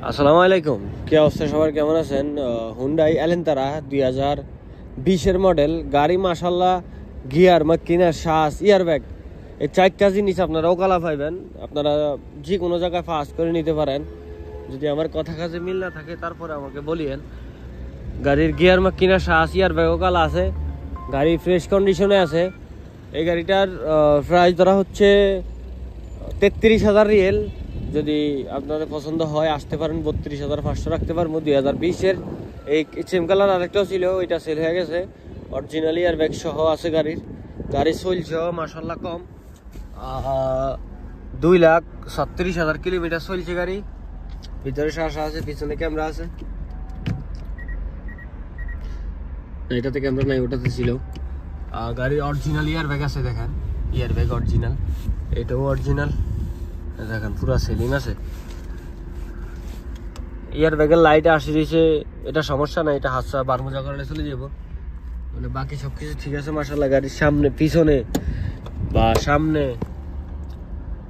আসসালামু আলাইকুম, কি অবস্থা সবার, কেমন আছেন? হুন্ডাই এলেন্তারা 2020-এর মডেল গাড়ি, মাশাল্লাহ। গিয়ার মাকিনা শ্বাস ইয়ারব্যাগ, এই 4টা জিনিস আপনারা ওকালা পাইবেন। আপনারা যে কোনো জায়গায় ফাস্ট করে নিতে পারেন। যদি আমার কথা কাজে মিল না থাকে তারপরে আমাকে বলিয়েন। গাড়ির গিয়ার মাকিনা শ্বাস ইয়ারব্যাগ ওকালা আছে, গাড়ি ফ্রেশ কন্ডিশনে আছে। এই গাড়িটার প্রাইস ধরা হচ্ছে 33,000 রিয়েল। যদি আপনাদের পছন্দ হয় আসতে পারেন, 32,500 রাখতে পারবো। 2020-এর এই সেম কালার আরেকটাও ছিল, ওইটা সেল হয়ে গেছে। অরিজিনালি আর ব্যাগ সহ আছে গাড়ি চলছে মাশাল্লাহ কম। 2,37,000 কিলোমিটার চলছে গাড়ি। ভিতরে শাসা আছে, পিছনে ক্যামেরা আছে। এটাতে ক্যামেরা নাই, ওটাতে ছিল। গাড়ির অরিজিনাল ইয়ার ব্যাগ আছে, দেখেন ইয়ার ব্যাগ অরিজিনাল, এটাও অরিজিনাল দেখেন, পুরা সেলিং আছে। ইয়ার ব্যাগের লাইট আসি দিয়েছে, এটা সমস্যা নাই, এটা হাতসা বারমুজা করলে চলে যাব। মানে বাকি সবকিছু ঠিক আছে মাশাআল্লাহ। গাড়ির সামনে পিছনে বা সামনে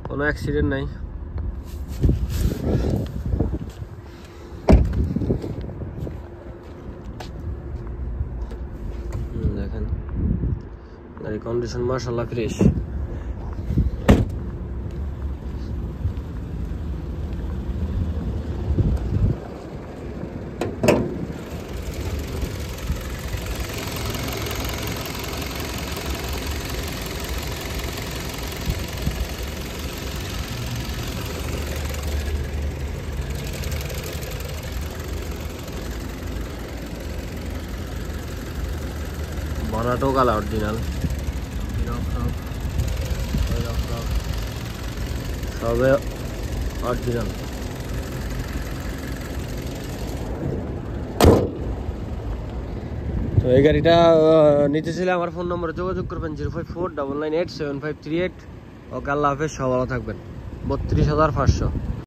কোনো অ্যাক্সিডেন্ট নাই। দেখেন গাড়ির কন্ডিশন মাশাআল্লাহ ফ্রেশ। বনাটো কালা অরিজিনাল, সবে অরিজিনাল। তো এই গাড়িটা নিতে চাইলে আমার ফোন নম্বরে যোগাযোগ করবেন, 05499875538। ওকে, আল্লাহ হাফেজ, সব ভালো থাকবেন। 32,500।